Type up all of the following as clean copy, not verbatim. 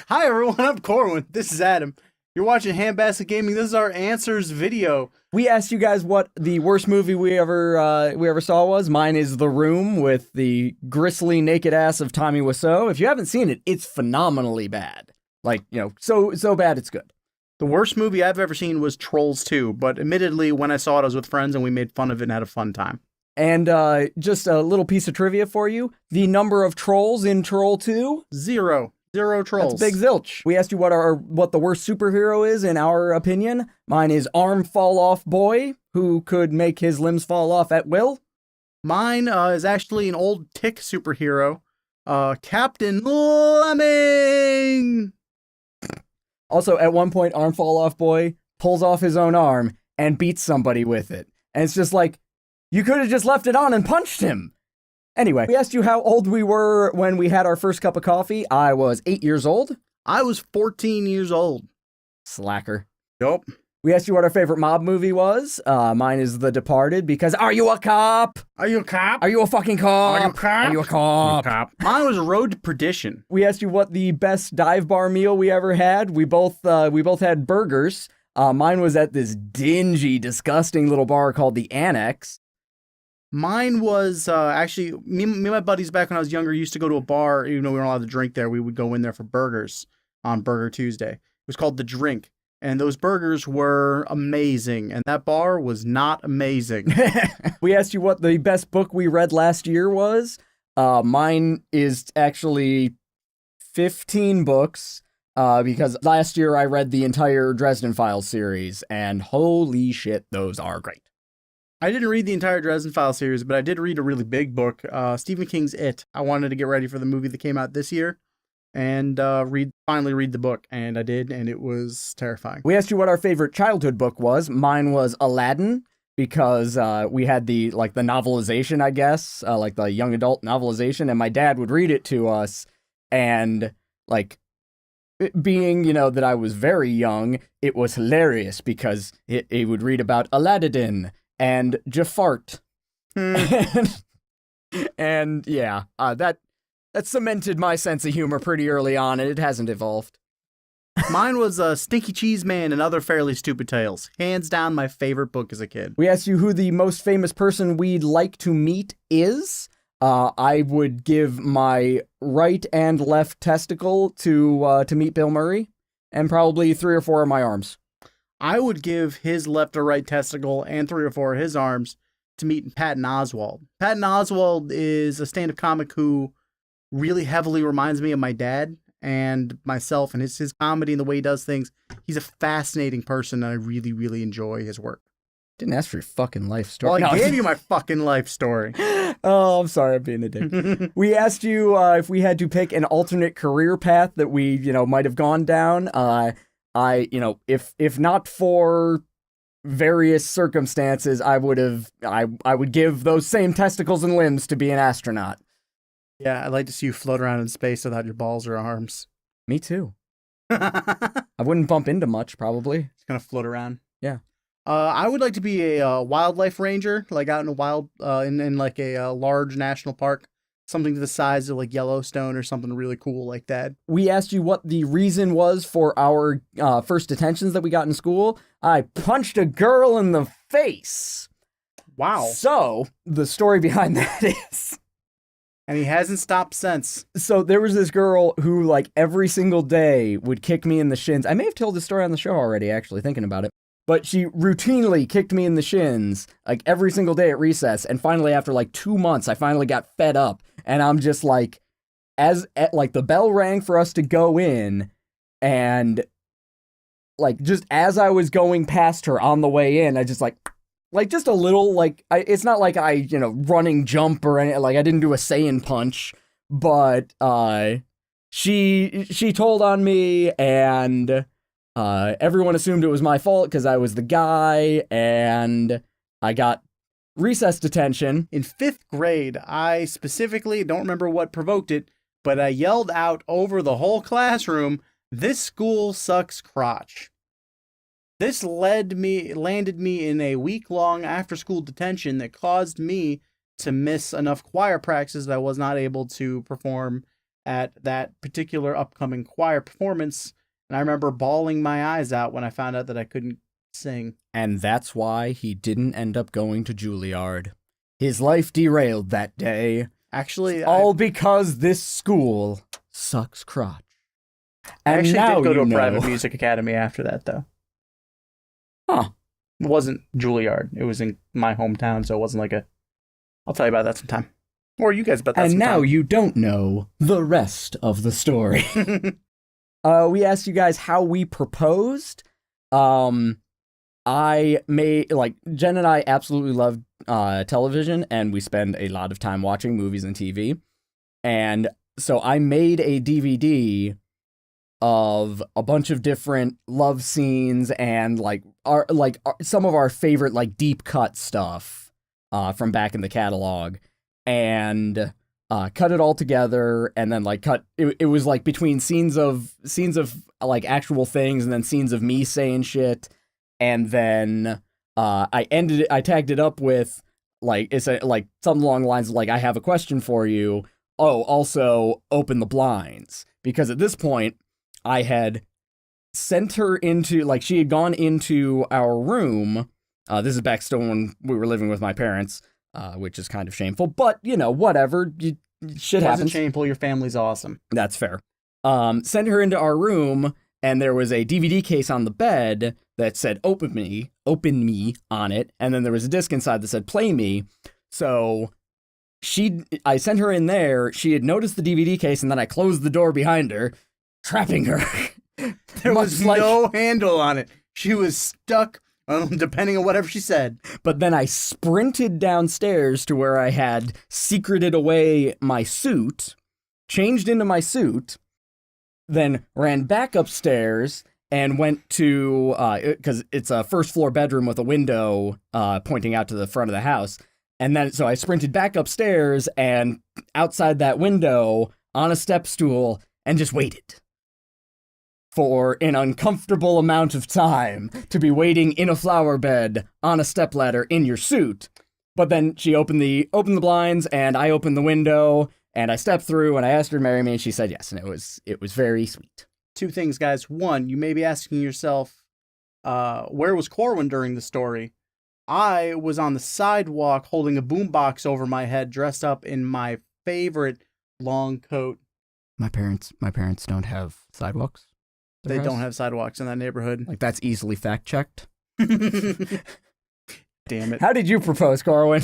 Hi everyone, I'm Corwin. This is Adam. You're watching HandbasketGaming. This is our answers video. We asked you guys what the worst movie we ever saw was. Mine is The Room with the gristly naked ass of Tommy Wiseau. If you haven't seen it, it's phenomenally bad. Like, so bad it's good. The worst movie I've ever seen was Trolls 2, but admittedly, when I saw it, I was with friends and we made fun of it and had a fun time. And just a little piece of trivia for you. The number of trolls in Troll 2? Zero trolls. That's big zilch. We asked you what the worst superhero is in our opinion. Mine is Arm Fall Off Boy, who could make his limbs fall off at will. Mine is actually an old tick superhero, Captain Lemming. Also, at one point, Arm Fall Off Boy pulls off his own arm and beats somebody with it. And it's just like, you could have just left it on and punched him. Anyway, we asked you how old we were when we had our first cup of coffee. I was 8 years old. I was 14 years old. Slacker. Yup. We asked you what our favorite mob movie was. Mine is The Departed, because are you a cop? Are you a cop? Are you a fucking cop? Are you a cop? Are you a cop? Mine was Road to Perdition. We asked you what the best dive bar meal we ever had. We both had burgers. Mine was at this dingy, disgusting little bar called the Annex. Mine was actually, me and my buddies back when I was younger used to go to a bar, even though we weren't allowed to drink there. We would go in there for burgers on Burger Tuesday. It was called The Drink. And those burgers were amazing. And that bar was not amazing. We asked you what the best book we read last year was. Mine is actually 15 books. Because last year I read the entire Dresden Files series. And holy shit, those are great. I didn't read the entire Dresden Files series, but I did read a really big book, Stephen King's It. I wanted to get ready for the movie that came out this year and finally read the book, and I did, and it was terrifying. We asked you what our favorite childhood book was. Mine was Aladdin, because we had the novelization, I guess, like the young adult novelization, and my dad would read it to us, and being, that I was very young, it was hilarious because it would read about Aladdin and Jafart. And yeah, that cemented my sense of humor pretty early on, and it hasn't evolved. Mine was Stinky Cheese Man and Other Fairly Stupid Tales. Hands down my favorite book as a kid. We asked you who the most famous person we'd like to meet is. I would give my right and left testicle to meet Bill Murray, and probably 3 or 4 of my arms. I would give his left or right testicle and 3 or 4 of his arms to meet Patton Oswalt. Patton Oswalt is a stand-up comic who really heavily reminds me of my dad and myself, and his comedy and the way he does things. He's a fascinating person, and I really, really enjoy his work. Didn't ask for your fucking life story. Well, I gave you my fucking life story. Oh, I'm sorry, I'm being a dick. We asked you if we had to pick an alternate career path that we, might have gone down. If not for various circumstances, I would give those same testicles and limbs to be an astronaut. Yeah, I'd like to see you float around in space without your balls or arms. Me too. I wouldn't bump into much, probably. Just gonna float around. Yeah. I would like to be a wildlife ranger, like out in a wild, in like a large national park. Something to the size of like Yellowstone or something really cool like that. We asked you what the reason was for our first detentions that we got in school. I punched a girl in the face. Wow. So, the story behind that is... And he hasn't stopped since. So, there was this girl who, every single day would kick me in the shins. I may have told this story on the show already, actually, thinking about it. But she routinely kicked me in the shins, every single day at recess. And finally, after 2 months, I finally got fed up. And I'm just the bell rang for us to go in. And just as I was going past her on the way in, I just just a little, it's not like I, running jump or anything. I didn't do a Saiyan punch. But she told on me, and everyone assumed it was my fault because I was the guy, and I got recess detention. In 5th grade, I specifically don't remember what provoked it, but I yelled out over the whole classroom, "This school sucks crotch." This landed me in a week-long after-school detention that caused me to miss enough choir practices that I was not able to perform at that particular upcoming choir performance, and I remember bawling my eyes out when I found out that I couldn't sing. And that's why he didn't end up going to Juilliard. His life derailed that day. Actually, All because this school sucks crotch. I And actually now did go to a you know. private music academy after that, though. Huh. It wasn't Juilliard. It was in my hometown, so it wasn't like a... I'll tell you about that sometime. Or you guys about that And sometime. now you don't know the rest of the story. We asked you guys how we proposed. Jen and I absolutely love television, and we spend a lot of time watching movies and TV. And so I made a DVD of a bunch of different love scenes and some of our favorite like deep cut stuff from back in the catalog, and cut it all together, and then like it was like between scenes of like actual things and then scenes of me saying shit, and then I tagged it up with like like something along the lines of like, I have a question for you. Oh, also open the blinds, because at this point I had sent her into, like, she had gone into our room. This is back still when we were living with my parents, which is kind of shameful, but, you know, whatever. Shit happens. It wasn't shameful. Your family's awesome. That's fair. Sent her into our room, and there was a DVD case on the bed that said, open me on it, and then there was a disc inside that said, play me. So I sent her in there, she had noticed the DVD case, and then I closed the door behind her, trapping her. There was no handle on it. She was stuck, depending on whatever she said. But then I sprinted downstairs to where I had secreted away my suit, changed into my suit, then ran back upstairs and went to, because it's a first floor bedroom with a window pointing out to the front of the house. And then, so I sprinted back upstairs and outside that window on a step stool and just waited for an uncomfortable amount of time to be waiting in a flower bed on a stepladder in your suit. But then she opened the blinds, and I opened the window, and I stepped through, and I asked her to marry me, and she said yes, and it was very sweet. Two things, guys. One, you may be asking yourself, where was Corwin during the story? I was on the sidewalk holding a boombox over my head, dressed up in my favorite long coat. My parents don't have sidewalks. They don't have sidewalks in that neighborhood. Like, that's easily fact-checked. Damn it. How did you propose, Corwin?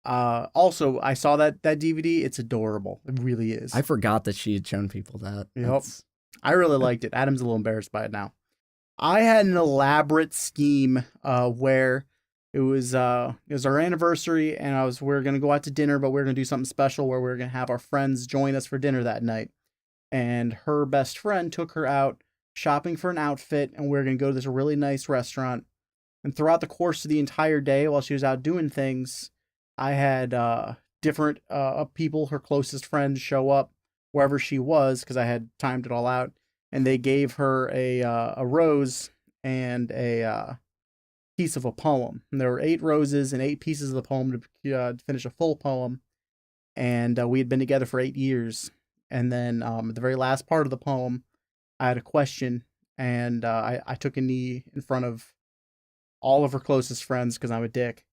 Also, I saw that DVD. It's adorable. It really is. I forgot that she had shown people that. Yep. I really liked it. Adam's a little embarrassed by it now. I had an elaborate scheme where it was our anniversary, and we were going to go out to dinner, but we were going to do something special where we were going to have our friends join us for dinner that night. And her best friend took her out shopping for an outfit, and we were going to go to this really nice restaurant. And throughout the course of the entire day, while she was out doing things, I had different people, her closest friends, show up wherever she was, because I had timed it all out, and they gave her a rose and a piece of a poem. And there were 8 roses and 8 pieces of the poem to finish a full poem. And we had been together for 8 years. And then at the very last part of the poem, I had a question, and I took a knee in front of all of her closest friends because I'm a dick.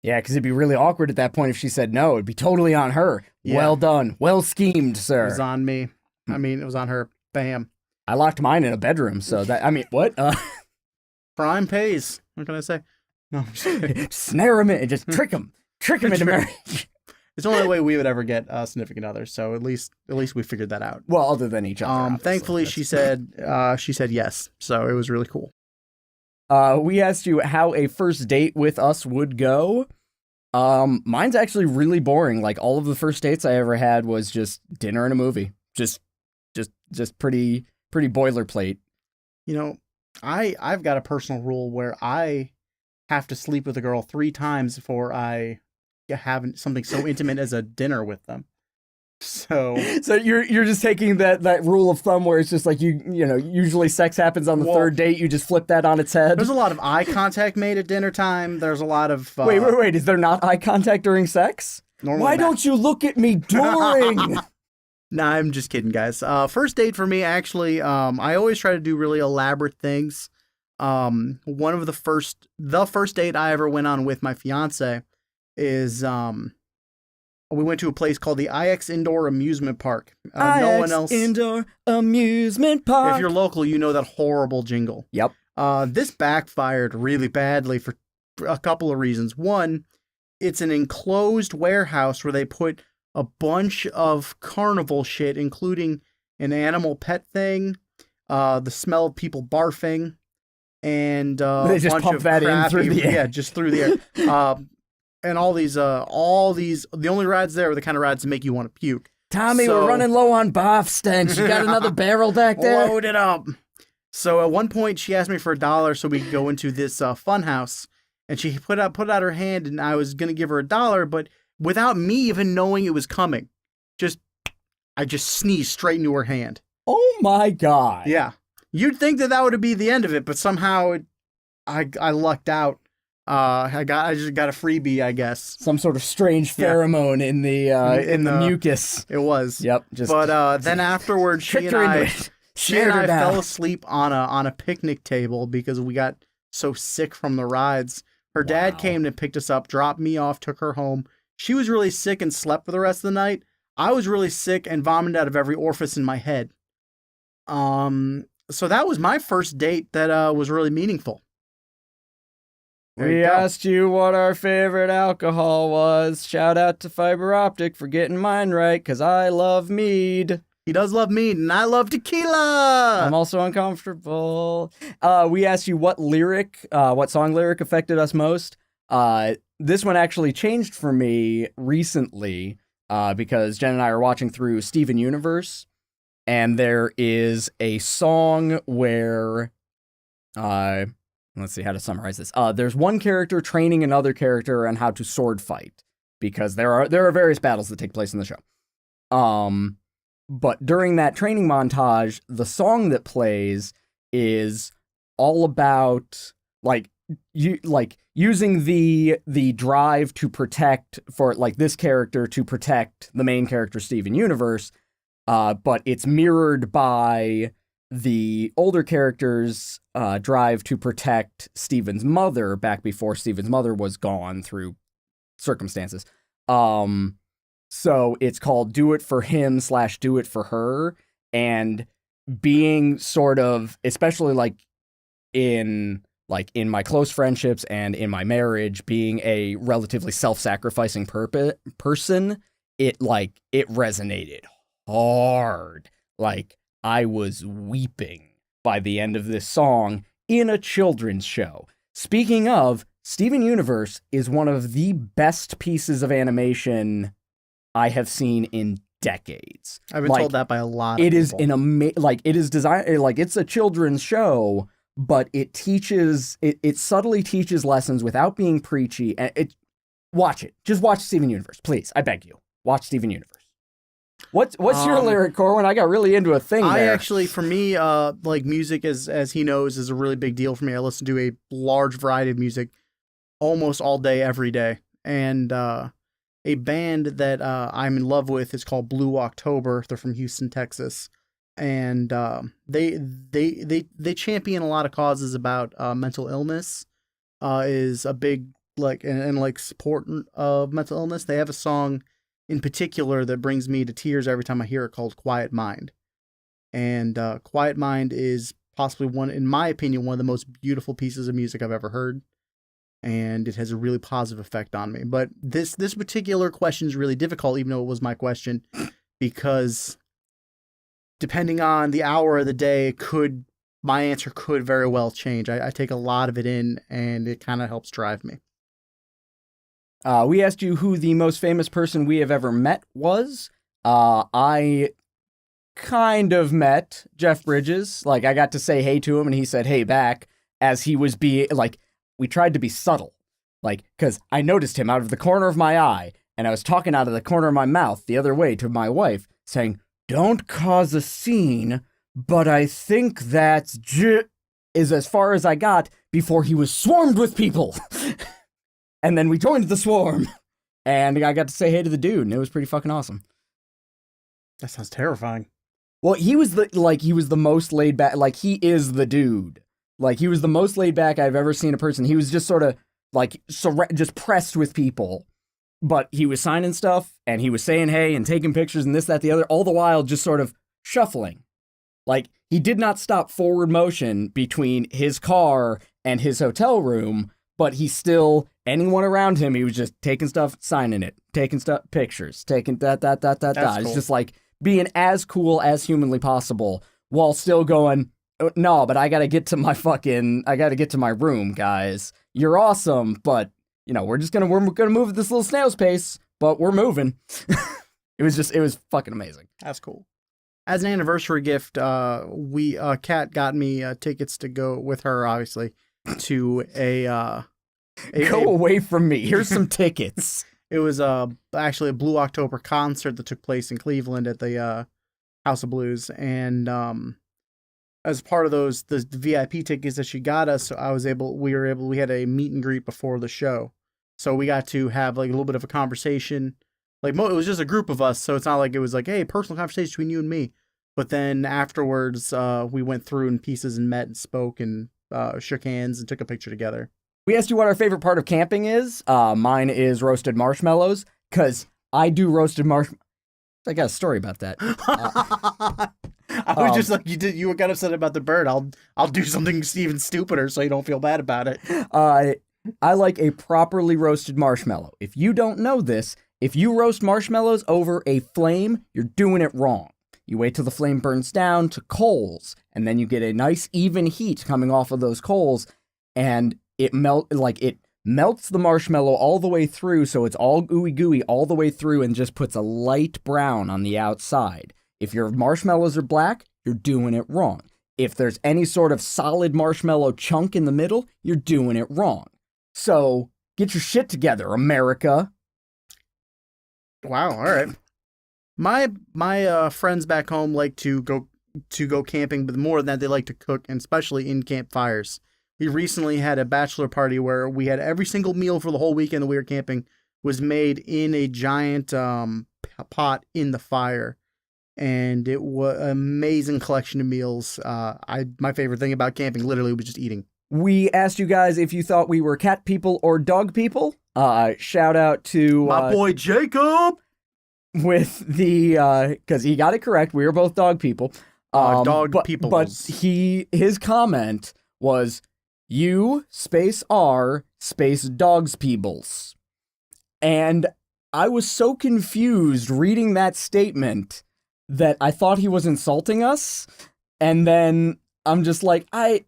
Yeah, because it'd be really awkward at that point if she said no. It'd be totally on her. Yeah. Well done. Well schemed, sir. It was on me. I mean, it was on her. Bam. I locked mine in a bedroom, so that, I mean, what? Crime pays. What can I say? No, I'm just kidding. Snare him in and just trick him. Trick him into marriage. It's the only way we would ever get a significant other, so at least we figured that out. Well, other than each other. Obviously. Thankfully, she said yes, so it was really cool. We asked you how a first date with us would go. Mine's actually really boring. Like, all of the first dates I ever had was just dinner and a movie. Just pretty boilerplate. You know, I've got a personal rule where I have to sleep with a girl 3 times before I have something so intimate as a dinner with them. So you're just taking that rule of thumb where it's just like you know, usually sex happens on the third date, you just flip that on its head. There's a lot of eye contact made at dinner time. There's a lot of wait, is there not eye contact during sex? Why don't you look at me during? Nah, I'm just kidding, guys. First date for me, actually, I always try to do really elaborate things. One of the first date I ever went on with my fiance is we went to a place called the IX Indoor Amusement Park. No one else. Indoor Amusement Park. If you're local, you know that horrible jingle. Yep. This backfired really badly for a couple of reasons. One, it's an enclosed warehouse where they put a bunch of carnival shit, including an animal pet thing, the smell of people barfing, and they just bunch pump of that in crappy, through the air. Yeah, just through the air. And all these, the only rides there are the kind of rides that make you want to puke. Tommy, we're running low on barf stench. You got another barrel back there? Load it up. So at one point, she asked me for $1 so we could go into this fun house. And she put out her hand, and I was going to give her $1, but without me even knowing it was coming, I just sneezed straight into her hand. Oh my God. Yeah. You'd think that would be the end of it, but somehow I lucked out. I just got a freebie, I guess. Some sort of strange pheromone in the mucus. It was. Yep. But then afterwards, she and I fell asleep on a picnic table because we got so sick from the rides. Her dad came and picked us up, dropped me off, took her home. She was really sick and slept for the rest of the night. I was really sick and vomited out of every orifice in my head. So that was my first date that was really meaningful. We asked you what our favorite alcohol was. Shout out to Fiber Optic for getting mine right, because I love mead. He does love mead, and I love tequila. I'm also uncomfortable. We asked you what song lyric affected us most. This one actually changed for me recently because Jen and I are watching through Steven Universe, and there is a song where, let's see how to summarize this. There's one character training another character on how to sword fight, because there are various battles that take place in the show. But during that training montage, the song that plays is all about using the drive to protect for this character to protect the main character Steven Universe, but it's mirrored by the older character's drive to protect Steven's mother back before Steven's mother was gone through circumstances. So it's called Do It For Him / Do It For Her, and being sort of, especially in my close friendships and in my marriage, being a relatively self-sacrificing person, it resonated hard. I was weeping by the end of this song in a children's show. Speaking of, Steven Universe is one of the best pieces of animation I have seen in decades. I've been told that by a lot of people. It is designed, it's a children's show, but it teaches, it subtly teaches lessons without being preachy. And watch it. Just watch Steven Universe, please. I beg you. Watch Steven Universe. What's your lyric, Corwin? I got really into a thing there. I actually, for me, music, as he knows, is a really big deal for me. I listen to a large variety of music almost all day, every day. And a band that I'm in love with is called Blue October. They're from Houston, Texas. And they champion a lot of causes about mental illness, is a big, and support of mental illness. They have a song in particular that brings me to tears every time I hear it called Quiet Mind. And Quiet Mind is possibly in my opinion, one of the most beautiful pieces of music I've ever heard. And it has a really positive effect on me. But this particular question is really difficult, even though it was my question, because depending on the hour of the day, my answer could very well change. I take a lot of it in, and it kind of helps drive me. We asked you who the most famous person we have ever met was. I kind of met Jeff Bridges. I got to say hey to him, and he said hey back, as he was being, we tried to be subtle. Because I noticed him out of the corner of my eye, and I was talking out of the corner of my mouth the other way to my wife, saying, "Don't cause a scene, but I think that's is as far as I got before he was swarmed with people." And then we joined the swarm, and I got to say hey to the dude, and it was pretty fucking awesome. That sounds terrifying. Well, he was the most laid back. Like, he is the dude. Like, he was the most laid back I've ever seen a person. He was just sort of like just pressed with people, but he was signing stuff and he was saying hey and taking pictures and this, that, the other, all the while just sort of shuffling. Like, he did not stop forward motion between his car and his hotel room, but he still, anyone around him, he was just taking stuff, signing it, taking stuff, pictures, taking that. Cool. It's just like being as cool as humanly possible while still going, no, but I gotta get to my room, guys. You're awesome, but, you know, we're gonna move at this little snail's pace, but we're moving. It was fucking amazing. That's cool. As an anniversary gift, Kat got me tickets to go with her, obviously, to Go away from me. Here's some tickets. It was actually a Blue October concert that took place in Cleveland at the House of Blues, and as part of the VIP tickets that she got us, we had a meet and greet before the show, so we got to have like a little bit of a conversation. Like, it was just a group of us, so it's not like it was like, hey, personal conversation between you and me. But then afterwards, we went through in pieces and met and spoke and shook hands and took a picture together. We asked you what our favorite part of camping is. Mine is roasted marshmallows, because I do roasted marshmallows. I got a story about that. I was just like, you got upset about the bird. I'll do something even stupider so you don't feel bad about it. I like a properly roasted marshmallow. If you don't know this, if you roast marshmallows over a flame, you're doing it wrong. You wait till the flame burns down to coals, and then you get a nice even heat coming off of those coals, and it melts the marshmallow all the way through, so it's all gooey all the way through and just puts a light brown on the outside. If your marshmallows are black, you're doing it wrong. If there's any sort of solid marshmallow chunk in the middle, you're doing it wrong. So, get your shit together, America. Wow, all right. My friends back home like to go camping, but more than that, they like to cook, and especially in campfires. We recently had a bachelor party where we had every single meal for the whole weekend that we were camping was made in a giant pot in the fire, and it was an amazing collection of meals. My favorite thing about camping literally was just eating. We asked you guys if you thought we were cat people or dog people. Shout out to my boy Jacob with the because he got it correct. We were both dog people. People. But his comment was you _are dogs peoples. And I was so confused reading that statement that I thought he was insulting us. And then I'm just like, and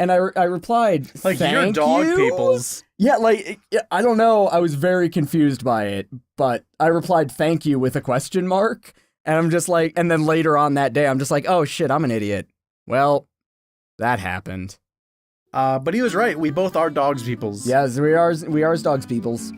I replied, like, thank you're dog you? peoples. Yeah, like, I don't know. I was very confused by it, but I replied, thank you, with a question mark. And I'm just like, and then later on that day, I'm just like, oh shit, I'm an idiot. Well, that happened. But he was right. We both are dogs peoples. Yes, we are dogs peoples.